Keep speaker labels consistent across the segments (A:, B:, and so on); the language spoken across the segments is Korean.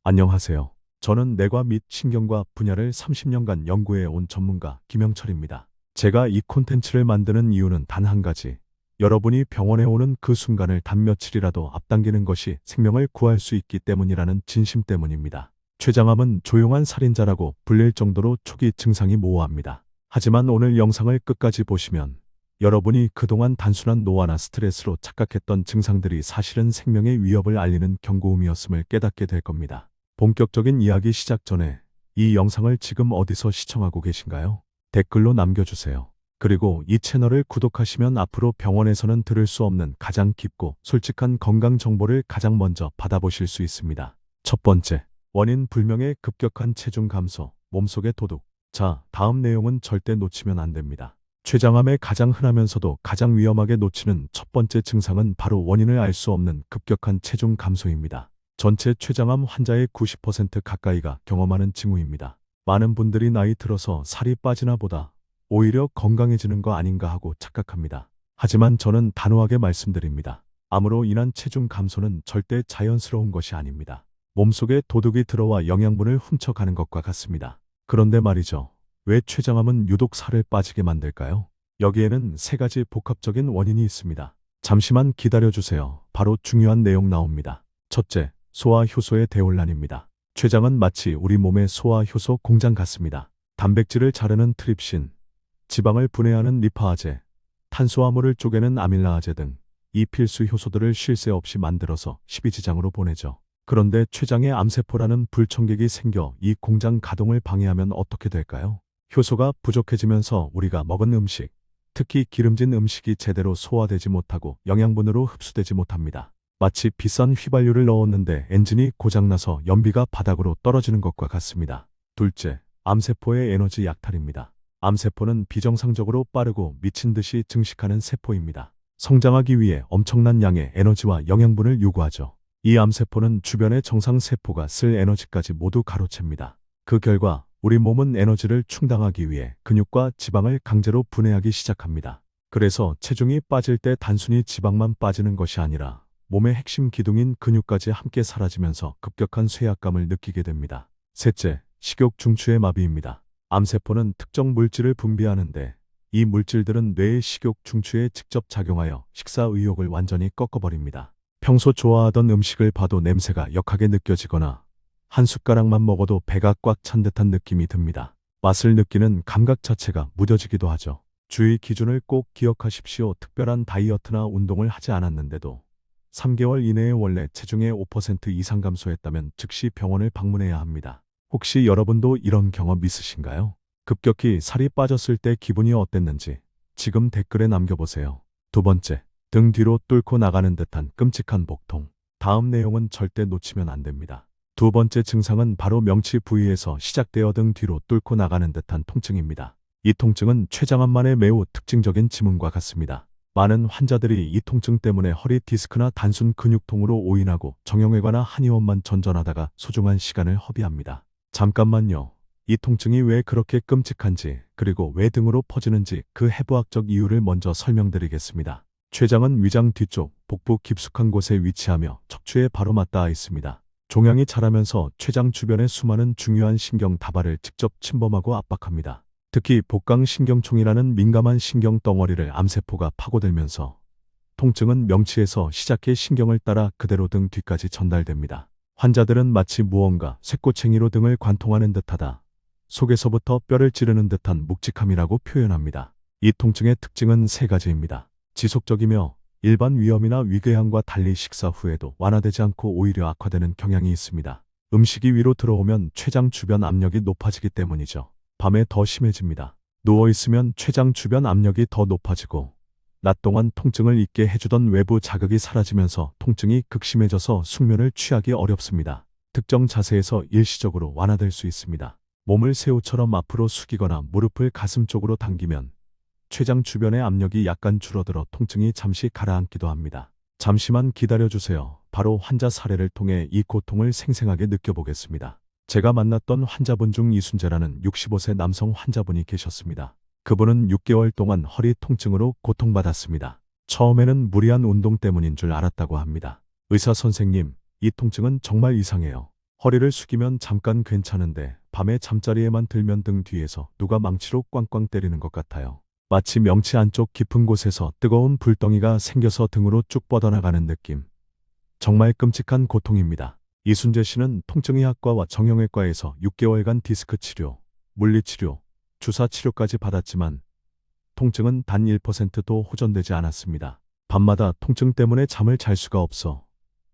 A: 안녕하세요. 저는 뇌과 및 신경과 분야를 30년간 연구해 온 전문가 김영철입니다. 제가 이 콘텐츠를 만드는 이유는 단 한 가지. 여러분이 병원에 오는 그 순간을 단 며칠이라도 앞당기는 것이 생명을 구할 수 있기 때문이라는 진심 때문입니다. 췌장암은 조용한 살인자라고 불릴 정도로 초기 증상이 모호합니다. 하지만 오늘 영상을 끝까지 보시면 여러분이 그동안 단순한 노화나 스트레스로 착각했던 증상들이 사실은 생명의 위협을 알리는 경고음이었음을 깨닫게 될 겁니다. 본격적인 이야기 시작 전에 이 영상을 지금 어디서 시청하고 계신가요? 댓글로 남겨주세요. 그리고 이 채널을 구독하시면 앞으로 병원에서는 들을 수 없는 가장 깊고 솔직한 건강 정보를 가장 먼저 받아보실 수 있습니다. 첫 번째, 원인 불명의 급격한 체중 감소, 몸속의 도둑. 자, 다음 내용은 절대 놓치면 안 됩니다. 췌장암의 가장 흔하면서도 가장 위험하게 놓치는 첫 번째 증상은 바로 원인을 알 수 없는 급격한 체중 감소입니다. 전체 췌장암 환자의 90% 가까이가 경험하는 징후입니다. 많은 분들이 나이 들어서 살이 빠지나 보다 오히려 건강해지는 거 아닌가 하고 착각합니다. 하지만 저는 단호하게 말씀드립니다. 암으로 인한 체중 감소는 절대 자연스러운 것이 아닙니다. 몸속에 도둑이 들어와 영양분을 훔쳐가는 것과 같습니다. 그런데 말이죠. 왜 췌장암은 유독 살을 빠지게 만들까요? 여기에는 세 가지 복합적인 원인이 있습니다. 잠시만 기다려주세요. 바로 중요한 내용 나옵니다. 첫째, 소화 효소의 대혼란입니다. 췌장은 마치 우리 몸의 소화 효소 공장 같습니다. 단백질을 자르는 트립신, 지방을 분해하는 리파아제, 탄수화물을 쪼개는 아밀라아제 등 이 필수 효소들을 쉴 새 없이 만들어서 십이지장으로 보내죠. 그런데 췌장에 암세포라는 불청객이 생겨 이 공장 가동을 방해하면 어떻게 될까요? 효소가 부족해지면서 우리가 먹은 음식, 특히 기름진 음식이 제대로 소화되지 못하고 영양분으로 흡수되지 못합니다. 마치 비싼 휘발유를 넣었는데 엔진이 고장나서 연비가 바닥으로 떨어지는 것과 같습니다. 둘째, 암세포의 에너지 약탈입니다. 암세포는 비정상적으로 빠르고 미친 듯이 증식하는 세포입니다. 성장하기 위해 엄청난 양의 에너지와 영양분을 요구하죠. 이 암세포는 주변의 정상세포가 쓸 에너지까지 모두 가로챕니다. 그 결과 우리 몸은 에너지를 충당하기 위해 근육과 지방을 강제로 분해하기 시작합니다. 그래서 체중이 빠질 때 단순히 지방만 빠지는 것이 아니라 몸의 핵심 기둥인 근육까지 함께 사라지면서 급격한 쇠약감을 느끼게 됩니다. 셋째, 식욕 중추의 마비입니다. 암세포는 특정 물질을 분비하는데 이 물질들은 뇌의 식욕 중추에 직접 작용하여 식사 의욕을 완전히 꺾어버립니다. 평소 좋아하던 음식을 봐도 냄새가 역하게 느껴지거나 한 숟가락만 먹어도 배가 꽉 찬 듯한 느낌이 듭니다. 맛을 느끼는 감각 자체가 무뎌지기도 하죠. 주의 기준을 꼭 기억하십시오. 특별한 다이어트나 운동을 하지 않았는데도 3개월 이내에 원래 체중의 5% 이상 감소했다면 즉시 병원을 방문해야 합니다. 혹시 여러분도 이런 경험 있으신가요? 급격히 살이 빠졌을 때 기분이 어땠는지 지금 댓글에 남겨보세요. 두 번째, 등 뒤로 뚫고 나가는 듯한 끔찍한 복통. 다음 내용은 절대 놓치면 안 됩니다. 두 번째 증상은 바로 명치 부위에서 시작되어 등 뒤로 뚫고 나가는 듯한 통증입니다. 이 통증은 췌장암만의 매우 특징적인 지문과 같습니다. 많은 환자들이 이 통증 때문에 허리 디스크나 단순 근육통으로 오인하고 정형외과나 한의원만 전전하다가 소중한 시간을 허비합니다. 잠깐만요. 이 통증이 왜 그렇게 끔찍한지 그리고 왜 등으로 퍼지는지 그 해부학적 이유를 먼저 설명드리겠습니다. 췌장은 위장 뒤쪽, 복부 깊숙한 곳에 위치하며 척추에 바로 맞닿아 있습니다. 종양이 자라면서 췌장 주변의 수많은 중요한 신경 다발을 직접 침범하고 압박합니다. 특히 복강신경총이라는 민감한 신경 덩어리를 암세포가 파고들면서 통증은 명치에서 시작해 신경을 따라 그대로 등 뒤까지 전달됩니다. 환자들은 마치 무언가 쇠꼬챙이로 등을 관통하는 듯하다, 속에서부터 뼈를 찌르는 듯한 묵직함이라고 표현합니다. 이 통증의 특징은 세 가지입니다. 지속적이며 일반 위염이나 위궤양과 달리 식사 후에도 완화되지 않고 오히려 악화되는 경향이 있습니다. 음식이 위로 들어오면 췌장 주변 압력이 높아지기 때문이죠. 밤에 더 심해집니다. 누워있으면 췌장 주변 압력이 더 높아지고 낮 동안 통증을 잊게 해주던 외부 자극이 사라지면서 통증이 극심해져서 숙면을 취하기 어렵습니다. 특정 자세에서 일시적으로 완화될 수 있습니다. 몸을 새우처럼 앞으로 숙이거나 무릎을 가슴 쪽으로 당기면 췌장 주변의 압력이 약간 줄어들어 통증이 잠시 가라앉기도 합니다. 잠시만 기다려주세요. 바로 환자 사례를 통해 이 고통을 생생하게 느껴보겠습니다. 제가 만났던 환자분 중 이순재라는 65세 남성 환자분이 계셨습니다. 그분은 6개월 동안 허리 통증으로 고통받았습니다. 처음에는 무리한 운동 때문인 줄 알았다고 합니다. 의사 선생님, 이 통증은 정말 이상해요. 허리를 숙이면 잠깐 괜찮은데 밤에 잠자리에만 들면 등 뒤에서 누가 망치로 꽝꽝 때리는 것 같아요. 마치 명치 안쪽 깊은 곳에서 뜨거운 불덩이가 생겨서 등으로 쭉 뻗어나가는 느낌. 정말 끔찍한 고통입니다. 이순재 씨는 통증의학과와 정형외과에서 6개월간 디스크 치료, 물리치료, 주사 치료까지 받았지만 통증은 단 1%도 호전되지 않았습니다. 밤마다 통증 때문에 잠을 잘 수가 없어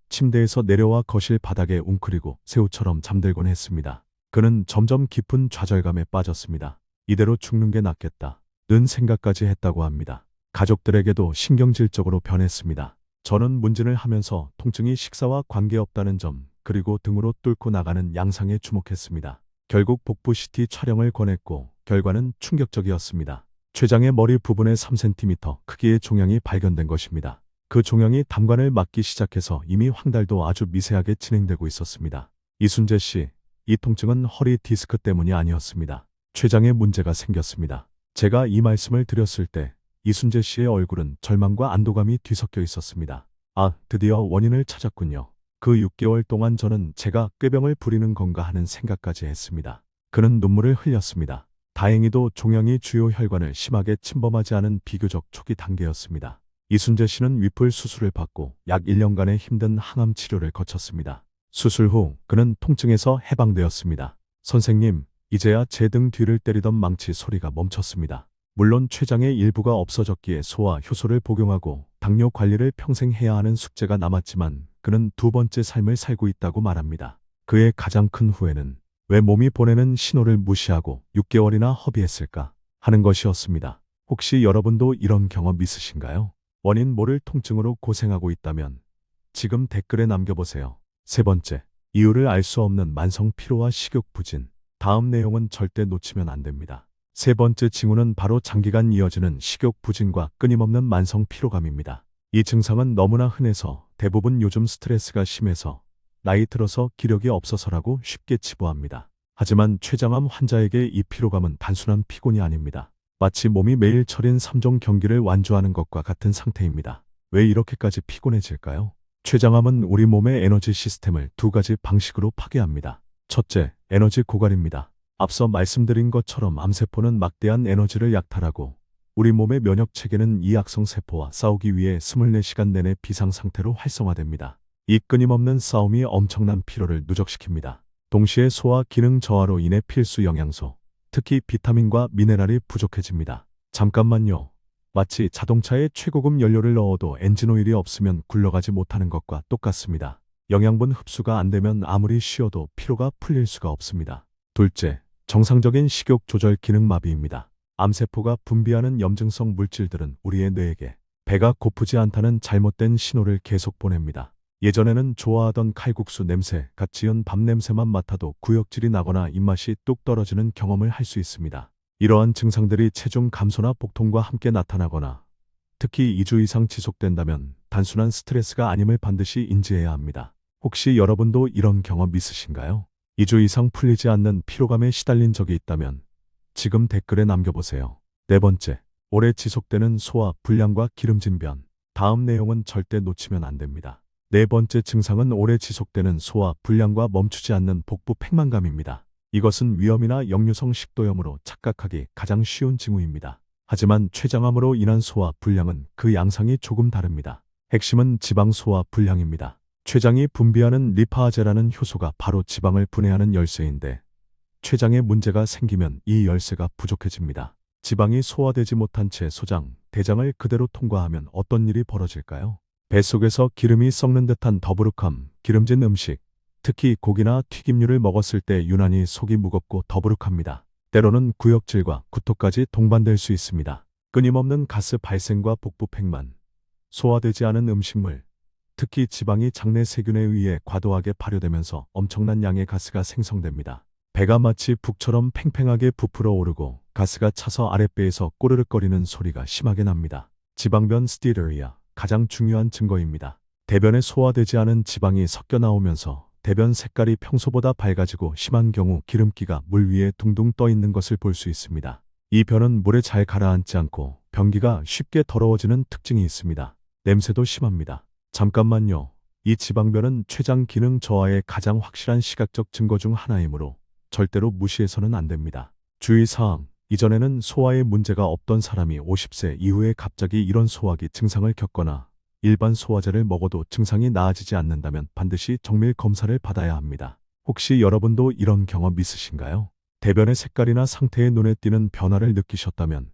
A: 침대에서 내려와 거실 바닥에 웅크리고 새우처럼 잠들곤 했습니다. 그는 점점 깊은 좌절감에 빠졌습니다. 이대로 죽는 게 낫겠다 는 생각까지 했다고 합니다. 가족들에게도 신경질적으로 변했습니다. 저는 문진을 하면서 통증이 식사와 관계없다는 점, 그리고 등으로 뚫고 나가는 양상에 주목했습니다. 결국 복부 CT 촬영을 권했고 결과는 충격적이었습니다. 췌장의 머리 부분에 3cm 크기의 종양이 발견된 것입니다. 그 종양이 담관을 막기 시작해서 이미 황달도 아주 미세하게 진행되고 있었습니다. 이순재 씨, 이 통증은 허리 디스크 때문이 아니었습니다. 췌장에 문제가 생겼습니다. 제가 이 말씀을 드렸을 때 이순재 씨의 얼굴은 절망과 안도감이 뒤섞여 있었습니다. 아, 드디어 원인을 찾았군요. 그 6개월 동안 저는 제가 꾀병을 부리는 건가 하는 생각까지 했습니다. 그는 눈물을 흘렸습니다. 다행히도 종양이 주요 혈관을 심하게 침범하지 않은 비교적 초기 단계였습니다. 이순재 씨는 위풀 수술을 받고 약 1년간의 힘든 항암 치료를 거쳤습니다. 수술 후 그는 통증에서 해방되었습니다. 선생님, 이제야 제 등 뒤를 때리던 망치 소리가 멈췄습니다. 물론 췌장의 일부가 없어졌기에 소와 효소를 복용하고 당뇨 관리를 평생 해야 하는 숙제가 남았지만 그는 두 번째 삶을 살고 있다고 말합니다. 그의 가장 큰 후회는 왜 몸이 보내는 신호를 무시하고 6개월이나 허비했을까 하는 것이었습니다. 혹시 여러분도 이런 경험 있으신가요? 원인 모를 통증으로 고생하고 있다면 지금 댓글에 남겨보세요. 세 번째, 이유를 알 수 없는 만성 피로와 식욕 부진. 다음 내용은 절대 놓치면 안 됩니다. 세 번째 징후는 바로 장기간 이어지는 식욕 부진과 끊임없는 만성 피로감입니다. 이 증상은 너무나 흔해서 대부분 요즘 스트레스가 심해서 나이 들어서 기력이 없어서라고 쉽게 치부합니다. 하지만 췌장암 환자에게 이 피로감은 단순한 피곤이 아닙니다. 마치 몸이 매일 철인 3종 경기를 완주하는 것과 같은 상태입니다. 왜 이렇게까지 피곤해질까요? 췌장암은 우리 몸의 에너지 시스템을 두 가지 방식으로 파괴합니다. 첫째, 에너지 고갈입니다. 앞서 말씀드린 것처럼 암세포는 막대한 에너지를 약탈하고 우리 몸의 면역 체계는 이 악성 세포와 싸우기 위해 24시간 내내 비상 상태로 활성화됩니다. 이 끊임없는 싸움이 엄청난 피로를 누적시킵니다. 동시에 소화 기능 저하로 인해 필수 영양소, 특히 비타민과 미네랄이 부족해집니다. 잠깐만요. 마치 자동차에 최고급 연료를 넣어도 엔진오일이 없으면 굴러가지 못하는 것과 똑같습니다. 영양분 흡수가 안 되면 아무리 쉬어도 피로가 풀릴 수가 없습니다. 둘째, 정상적인 식욕 조절 기능 마비입니다. 암세포가 분비하는 염증성 물질들은 우리의 뇌에게 배가 고프지 않다는 잘못된 신호를 계속 보냅니다. 예전에는 좋아하던 칼국수 냄새, 갓 지은 밥 냄새만 맡아도 구역질이 나거나 입맛이 뚝 떨어지는 경험을 할 수 있습니다. 이러한 증상들이 체중 감소나 복통과 함께 나타나거나 특히 2주 이상 지속된다면 단순한 스트레스가 아님을 반드시 인지해야 합니다. 혹시 여러분도 이런 경험 있으신가요? 2주 이상 풀리지 않는 피로감에 시달린 적이 있다면 지금 댓글에 남겨보세요. 네 번째, 오래 지속되는 소화 불량과 기름진 변. 다음 내용은 절대 놓치면 안 됩니다. 네 번째 증상은 오래 지속되는 소화 불량과 멈추지 않는 복부 팽만감입니다. 이것은 위염이나 역류성 식도염으로 착각하기 가장 쉬운 징후입니다. 하지만 췌장암으로 인한 소화 불량은 그 양상이 조금 다릅니다. 핵심은 지방 소화 불량입니다. 췌장이 분비하는 리파아제라는 효소가 바로 지방을 분해하는 열쇠인데 췌장에 문제가 생기면 이 열쇠가 부족해집니다. 지방이 소화되지 못한 채 소장, 대장을 그대로 통과하면 어떤 일이 벌어질까요? 뱃속에서 기름이 썩는 듯한 더부룩함, 기름진 음식, 특히 고기나 튀김류를 먹었을 때 유난히 속이 무겁고 더부룩합니다. 때로는 구역질과 구토까지 동반될 수 있습니다. 끊임없는 가스 발생과 복부 팽만, 소화되지 않은 음식물, 특히 지방이 장내 세균에 의해 과도하게 발효되면서 엄청난 양의 가스가 생성됩니다. 배가 마치 북처럼 팽팽하게 부풀어 오르고 가스가 차서 아랫배에서 꼬르륵거리는 소리가 심하게 납니다. 지방변 스티르리아, 가장 중요한 증거입니다. 대변에 소화되지 않은 지방이 섞여 나오면서 대변 색깔이 평소보다 밝아지고 심한 경우 기름기가 물 위에 둥둥 떠 있는 것을 볼 수 있습니다. 이 변은 물에 잘 가라앉지 않고 변기가 쉽게 더러워지는 특징이 있습니다. 냄새도 심합니다. 잠깐만요. 이 지방변은 췌장 기능 저하의 가장 확실한 시각적 증거 중 하나이므로 절대로 무시해서는 안 됩니다. 주의사항, 이전에는 소화에 문제가 없던 사람이 50세 이후에 갑자기 이런 소화기 증상을 겪거나 일반 소화제를 먹어도 증상이 나아지지 않는다면 반드시 정밀 검사를 받아야 합니다. 혹시 여러분도 이런 경험 있으신가요? 대변의 색깔이나 상태에 눈에 띄는 변화를 느끼셨다면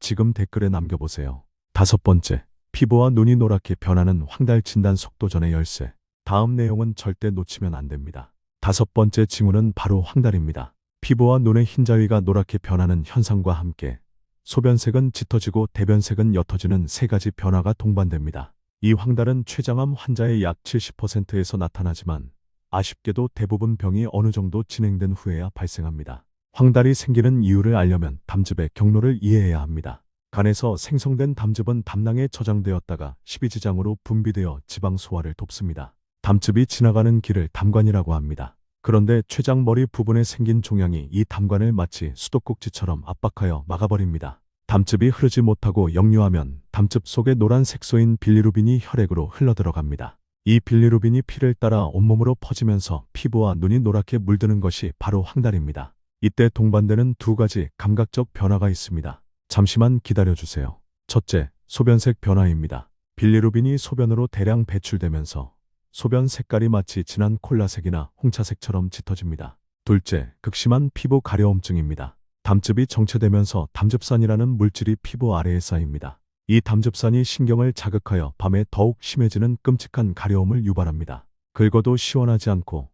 A: 지금 댓글에 남겨보세요. 5번째, 피부와 눈이 노랗게 변하는 황달 진단 속도 전의 열쇠. 다음 내용은 절대 놓치면 안 됩니다. 5번째 징후는 바로 황달입니다. 피부와 눈의 흰자위가 노랗게 변하는 현상과 함께 소변색은 짙어지고 대변색은 옅어지는 세 가지 변화가 동반됩니다. 이 황달은 췌장암 환자의 약 70%에서 나타나지만 아쉽게도 대부분 병이 어느 정도 진행된 후에야 발생합니다. 황달이 생기는 이유를 알려면 담즙의 경로를 이해해야 합니다. 간에서 생성된 담즙은 담낭에 저장되었다가 십이지장으로 분비되어 지방 소화를 돕습니다. 담즙이 지나가는 길을 담관이라고 합니다. 그런데 췌장 머리 부분에 생긴 종양이 이 담관을 마치 수도꼭지처럼 압박하여 막아버립니다. 담즙이 흐르지 못하고 역류하면 담즙 속에 노란 색소인 빌리루빈이 혈액으로 흘러들어갑니다. 이 빌리루빈이 피를 따라 온몸으로 퍼지면서 피부와 눈이 노랗게 물드는 것이 바로 황달입니다. 이때 동반되는 두 가지 감각적 변화가 있습니다. 잠시만 기다려주세요. 첫째, 소변색 변화입니다. 빌리루빈이 소변으로 대량 배출되면서 소변 색깔이 마치 진한 콜라색이나 홍차색처럼 짙어집니다. 둘째, 극심한 피부 가려움증입니다. 담즙이 정체되면서 담즙산이라는 물질이 피부 아래에 쌓입니다. 이 담즙산이 신경을 자극하여 밤에 더욱 심해지는 끔찍한 가려움을 유발합니다. 긁어도 시원하지 않고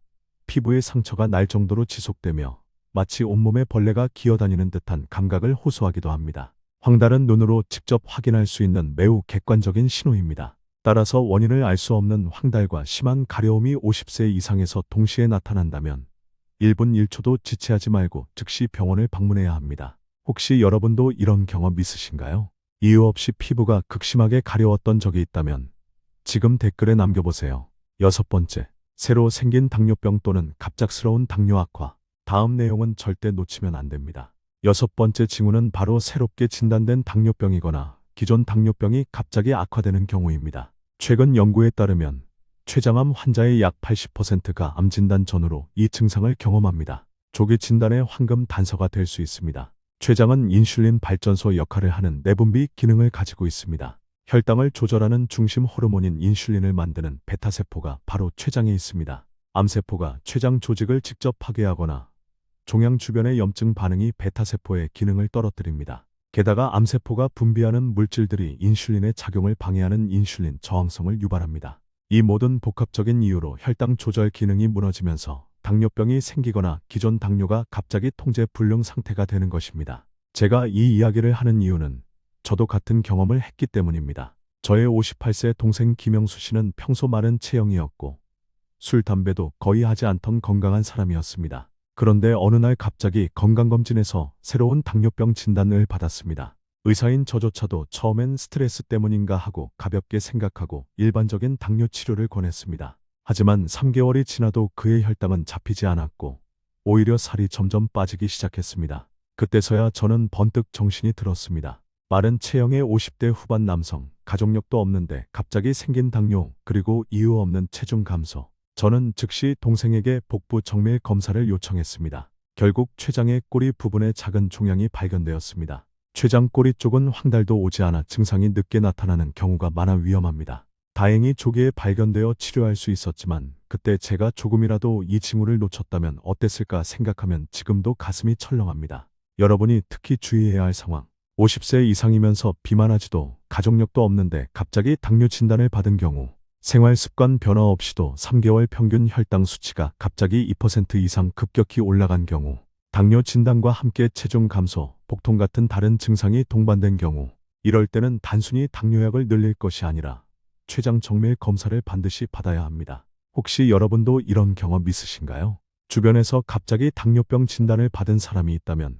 A: 피부의 상처가 날 정도로 지속되며 마치 온몸에 벌레가 기어다니는 듯한 감각을 호소하기도 합니다. 황달은 눈으로 직접 확인할 수 있는 매우 객관적인 신호입니다. 따라서 원인을 알 수 없는 황달과 심한 가려움이 50세 이상에서 동시에 나타난다면 1분 1초도 지체하지 말고 즉시 병원을 방문해야 합니다. 혹시 여러분도 이런 경험 있으신가요? 이유 없이 피부가 극심하게 가려웠던 적이 있다면 지금 댓글에 남겨보세요. 6번째, 새로 생긴 당뇨병 또는 갑작스러운 당뇨 악화. 다음 내용은 절대 놓치면 안 됩니다. 6번째 징후는 바로 새롭게 진단된 당뇨병이거나 기존 당뇨병이 갑자기 악화되는 경우입니다. 최근 연구에 따르면 췌장암 환자의 약 80%가 암 진단 전후로 이 증상을 경험합니다. 조기 진단의 황금 단서가 될 수 있습니다. 췌장은 인슐린 발전소 역할을 하는 내분비 기능을 가지고 있습니다. 혈당을 조절하는 중심 호르몬인 인슐린을 만드는 베타세포가 바로 췌장에 있습니다. 암세포가 췌장 조직을 직접 파괴하거나 종양 주변의 염증 반응이 베타세포의 기능을 떨어뜨립니다. 게다가 암세포가 분비하는 물질들이 인슐린의 작용을 방해하는 인슐린 저항성을 유발합니다. 이 모든 복합적인 이유로 혈당 조절 기능이 무너지면서 당뇨병이 생기거나 기존 당뇨가 갑자기 통제 불능 상태가 되는 것입니다. 제가 이 이야기를 하는 이유는 저도 같은 경험을 했기 때문입니다. 저의 58세 동생 김영수 씨는 평소 마른 체형이었고 술, 담배도 거의 하지 않던 건강한 사람이었습니다. 그런데 어느 날 갑자기 건강검진에서 새로운 당뇨병 진단을 받았습니다. 의사인 저조차도 처음엔 스트레스 때문인가 하고 가볍게 생각하고 일반적인 당뇨 치료를 권했습니다. 하지만 3개월이 지나도 그의 혈당은 잡히지 않았고 오히려 살이 점점 빠지기 시작했습니다. 그때서야 저는 번뜩 정신이 들었습니다. 마른 체형의 50대 후반 남성, 가족력도 없는데 갑자기 생긴 당뇨, 그리고 이유 없는 체중 감소. 저는 즉시 동생에게 복부 정밀 검사를 요청했습니다. 결국 췌장의 꼬리 부분에 작은 종양이 발견되었습니다. 췌장 꼬리 쪽은 황달도 오지 않아 증상이 늦게 나타나는 경우가 많아 위험합니다. 다행히 조기에 발견되어 치료할 수 있었지만 그때 제가 조금이라도 이 징후를 놓쳤다면 어땠을까 생각하면 지금도 가슴이 철렁합니다. 여러분이 특히 주의해야 할 상황. 50세 이상이면서 비만하지도 가족력도 없는데 갑자기 당뇨 진단을 받은 경우, 생활 습관 변화 없이도 3개월 평균 혈당 수치가 갑자기 2% 이상 급격히 올라간 경우, 당뇨 진단과 함께 체중 감소, 복통 같은 다른 증상이 동반된 경우, 이럴 때는 단순히 당뇨약을 늘릴 것이 아니라 췌장 정밀 검사를 반드시 받아야 합니다. 혹시 여러분도 이런 경험 있으신가요? 주변에서 갑자기 당뇨병 진단을 받은 사람이 있다면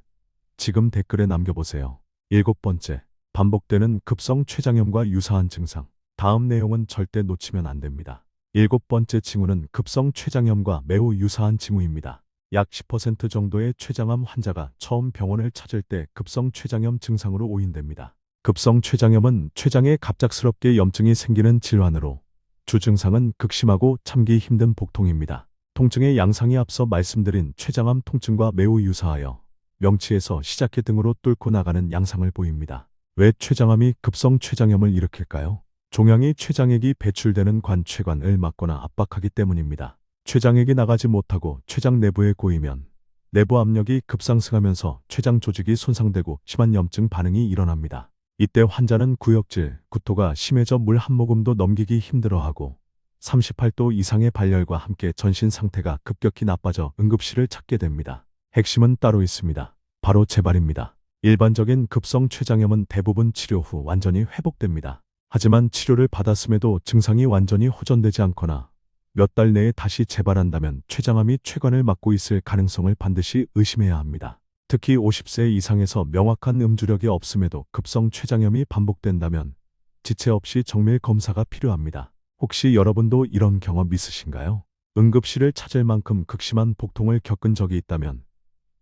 A: 지금 댓글에 남겨보세요. 7번째, 반복되는 급성 췌장염과 유사한 증상. 다음 내용은 절대 놓치면 안 됩니다. 7번째 징후는 급성 췌장염과 매우 유사한 징후입니다. 약 10% 정도의 췌장암 환자가 처음 병원을 찾을 때 급성 췌장염 증상으로 오인됩니다. 급성 췌장염은 췌장에 갑작스럽게 염증이 생기는 질환으로 주 증상은 극심하고 참기 힘든 복통입니다. 통증의 양상이 앞서 말씀드린 췌장암 통증과 매우 유사하여 명치에서 시작해 등으로 뚫고 나가는 양상을 보입니다. 왜 췌장암이 급성 췌장염을 일으킬까요? 종양이 췌장액이 배출되는 관췌관을 막거나 압박하기 때문입니다. 췌장액이 나가지 못하고 췌장 내부에 고이면 내부 압력이 급상승하면서 췌장 조직이 손상되고 심한 염증 반응이 일어납니다. 이때 환자는 구역질, 구토가 심해져 물 한 모금도 넘기기 힘들어하고 38도 이상의 발열과 함께 전신 상태가 급격히 나빠져 응급실을 찾게 됩니다. 핵심은 따로 있습니다. 바로 재발입니다. 일반적인 급성 췌장염은 대부분 치료 후 완전히 회복됩니다. 하지만 치료를 받았음에도 증상이 완전히 호전되지 않거나 몇 달 내에 다시 재발한다면 췌장암이 췌관을 막고 있을 가능성을 반드시 의심해야 합니다. 특히 50세 이상에서 명확한 음주력이 없음에도 급성 췌장염이 반복된다면 지체 없이 정밀 검사가 필요합니다. 혹시 여러분도 이런 경험 있으신가요? 응급실을 찾을 만큼 극심한 복통을 겪은 적이 있다면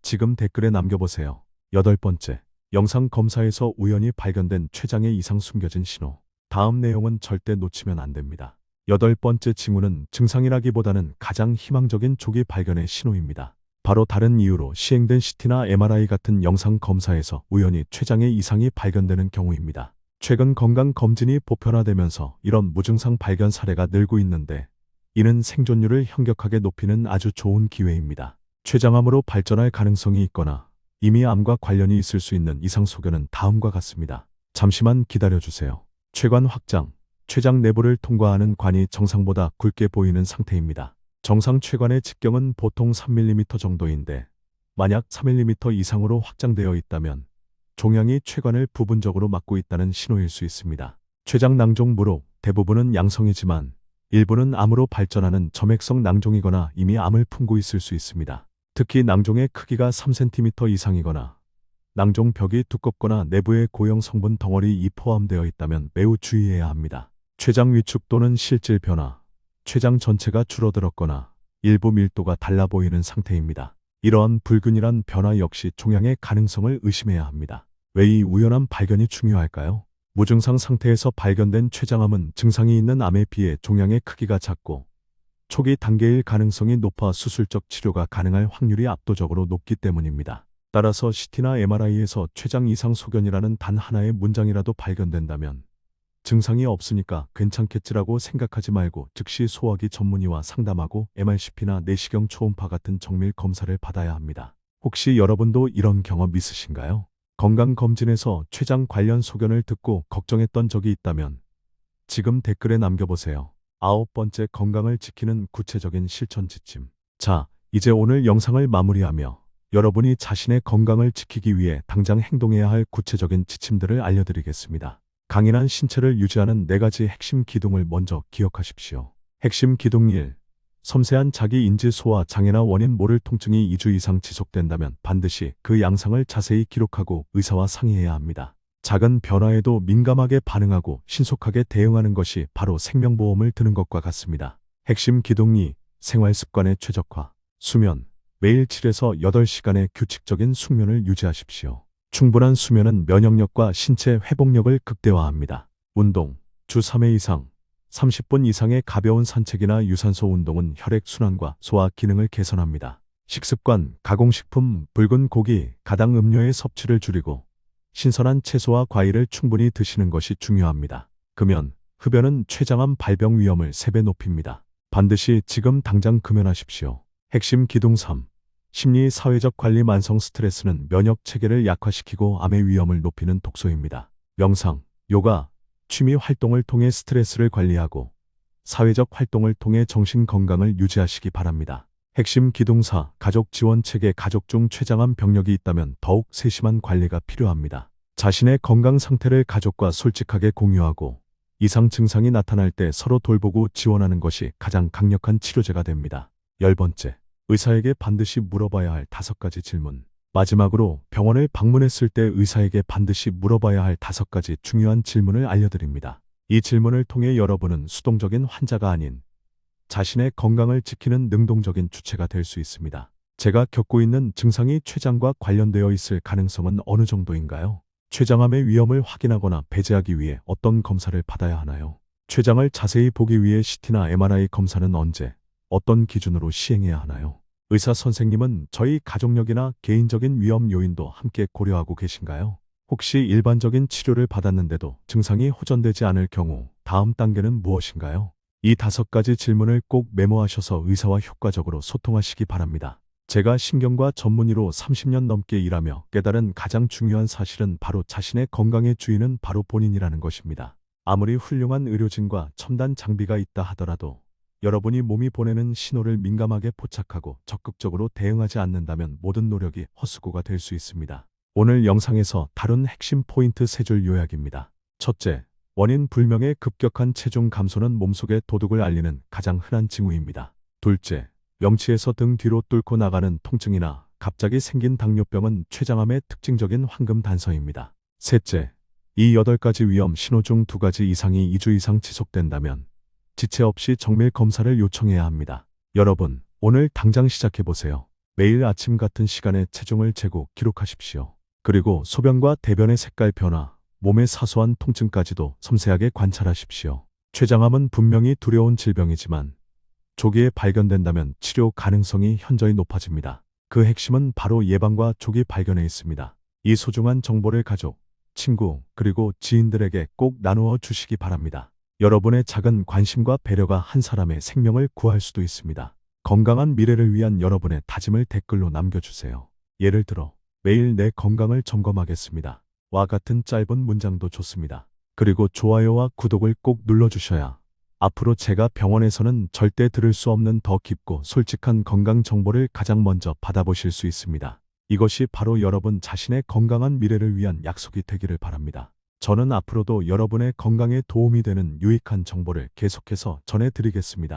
A: 지금 댓글에 남겨보세요. 8번째, 영상 검사에서 우연히 발견된 췌장의 이상 숨겨진 신호. 다음 내용은 절대 놓치면 안 됩니다. 8번째 징후는 증상이라기보다는 가장 희망적인 조기 발견의 신호입니다. 바로 다른 이유로 시행된 CT나 MRI 같은 영상 검사에서 우연히 췌장의 이상이 발견되는 경우입니다. 최근 건강검진이 보편화되면서 이런 무증상 발견 사례가 늘고 있는데 이는 생존율을 현격하게 높이는 아주 좋은 기회입니다. 췌장암으로 발전할 가능성이 있거나 이미 암과 관련이 있을 수 있는 이상 소견은 다음과 같습니다. 잠시만 기다려주세요. 췌관 확장, 췌장 내부를 통과하는 관이 정상보다 굵게 보이는 상태입니다. 정상 췌관의 직경은 보통 3mm 정도인데 만약 3mm 이상으로 확장되어 있다면 종양이 췌관을 부분적으로 막고 있다는 신호일 수 있습니다. 췌장 낭종 무록 대부분은 양성이지만 일부는 암으로 발전하는 점액성 낭종이거나 이미 암을 품고 있을 수 있습니다. 특히 낭종의 크기가 3cm 이상이거나 낭종벽이 두껍거나 내부에 고형 성분 덩어리 포함되어 있다면 매우 주의해야 합니다. 췌장 위축 또는 실질 변화, 췌장 전체가 줄어들었거나 일부 밀도가 달라 보이는 상태입니다. 이러한 불균일한 변화 역시 종양의 가능성을 의심해야 합니다. 왜 이 우연한 발견이 중요할까요? 무증상 상태에서 발견된 췌장암은 증상이 있는 암에 비해 종양의 크기가 작고 초기 단계일 가능성이 높아 수술적 치료가 가능할 확률이 압도적으로 높기 때문입니다. 따라서 CT나 MRI에서 췌장 이상 소견이라는 단 하나의 문장이라도 발견된다면 증상이 없으니까 괜찮겠지라고 생각하지 말고 즉시 소화기 전문의와 상담하고 MRCP나 내시경 초음파 같은 정밀 검사를 받아야 합니다. 혹시 여러분도 이런 경험 있으신가요? 건강검진에서 췌장 관련 소견을 듣고 걱정했던 적이 있다면 지금 댓글에 남겨보세요. 9번째, 건강을 지키는 구체적인 실천 지침. 자, 이제 오늘 영상을 마무리하며 여러분이 자신의 건강을 지키기 위해 당장 행동해야 할 구체적인 지침들을 알려드리겠습니다. 강인한 신체를 유지하는 4가지 핵심 기둥을 먼저 기억하십시오. 핵심 기둥 1. 섬세한 자기 인지 소화 장애나 원인 모를 통증이 2주 이상 지속된다면 반드시 그 양상을 자세히 기록하고 의사와 상의해야 합니다. 작은 변화에도 민감하게 반응하고 신속하게 대응하는 것이 바로 생명보험을 드는 것과 같습니다. 핵심 기둥 2. 생활 습관의 최적화. 수면. 매일 7에서 8시간의 규칙적인 숙면을 유지하십시오. 충분한 수면은 면역력과 신체 회복력을 극대화합니다. 운동. 주 3회 이상 30분 이상의 가벼운 산책이나 유산소 운동은 혈액순환과 소화 기능을 개선합니다. 식습관. 가공식품, 붉은 고기, 가당 음료의 섭취를 줄이고 신선한 채소와 과일을 충분히 드시는 것이 중요합니다. 금연. 흡연은 췌장암 발병 위험을 3배 높입니다. 반드시 지금 당장 금연하십시오. 핵심 기둥 3. 심리 사회적 관리. 만성 스트레스는 면역 체계를 약화시키고 암의 위험을 높이는 독소입니다. 명상, 요가, 취미 활동을 통해 스트레스를 관리하고 사회적 활동을 통해 정신 건강을 유지하시기 바랍니다. 핵심 기둥 4. 가족 지원 체계. 가족 중 췌장암 병력이 있다면 더욱 세심한 관리가 필요합니다. 자신의 건강 상태를 가족과 솔직하게 공유하고 이상 증상이 나타날 때 서로 돌보고 지원하는 것이 가장 강력한 치료제가 됩니다. 10번째. 의사에게 반드시 물어봐야 할 5가지 질문. 마지막으로 병원을 방문했을 때 의사에게 반드시 물어봐야 할 5가지 중요한 질문을 알려드립니다. 이 질문을 통해 여러분은 수동적인 환자가 아닌 자신의 건강을 지키는 능동적인 주체가 될 수 있습니다. 제가 겪고 있는 증상이 췌장과 관련되어 있을 가능성은 어느 정도인가요? 췌장암의 위험을 확인하거나 배제하기 위해 어떤 검사를 받아야 하나요? 췌장을 자세히 보기 위해 CT나 MRI 검사는 언제, 어떤 기준으로 시행해야 하나요? 의사 선생님은 저희 가족력이나 개인적인 위험 요인도 함께 고려하고 계신가요? 혹시 일반적인 치료를 받았는데도 증상이 호전되지 않을 경우 다음 단계는 무엇인가요? 이 5가지 질문을 꼭 메모하셔서 의사와 효과적으로 소통하시기 바랍니다. 제가 신경과 전문의로 30년 넘게 일하며 깨달은 가장 중요한 사실은 바로 자신의 건강의 주인은 바로 본인이라는 것입니다. 아무리 훌륭한 의료진과 첨단 장비가 있다 하더라도 여러분이 몸이 보내는 신호를 민감하게 포착하고 적극적으로 대응하지 않는다면 모든 노력이 헛수고가 될 수 있습니다. 오늘 영상에서 다룬 핵심 포인트 3줄 요약입니다. 첫째, 원인 불명의 급격한 체중 감소는 몸속의 도둑을 알리는 가장 흔한 징후입니다. 둘째, 명치에서 등 뒤로 뚫고 나가는 통증이나 갑자기 생긴 당뇨병은 췌장암의 특징적인 황금 단서입니다. 셋째, 이 8가지 위험 신호 중 2가지 이상이 2주 이상 지속된다면 지체 없이 정밀 검사를 요청해야 합니다. 여러분, 오늘 당장 시작해보세요. 매일 아침 같은 시간에 체중을 재고 기록하십시오. 그리고 소변과 대변의 색깔 변화, 몸의 사소한 통증까지도 섬세하게 관찰하십시오. 췌장암은 분명히 두려운 질병이지만 조기에 발견된다면 치료 가능성이 현저히 높아집니다. 그 핵심은 바로 예방과 조기 발견에 있습니다. 이 소중한 정보를 가족, 친구, 그리고 지인들에게 꼭 나누어 주시기 바랍니다. 여러분의 작은 관심과 배려가 한 사람의 생명을 구할 수도 있습니다. 건강한 미래를 위한 여러분의 다짐을 댓글로 남겨주세요. 예를 들어, 매일 내 건강을 점검하겠습니다. 와 같은 짧은 문장도 좋습니다. 그리고 좋아요와 구독을 꼭 눌러주셔야 앞으로 제가 병원에서는 절대 들을 수 없는 더 깊고 솔직한 건강 정보를 가장 먼저 받아보실 수 있습니다. 이것이 바로 여러분 자신의 건강한 미래를 위한 약속이 되기를 바랍니다. 저는 앞으로도 여러분의 건강에 도움이 되는 유익한 정보를 계속해서 전해드리겠습니다.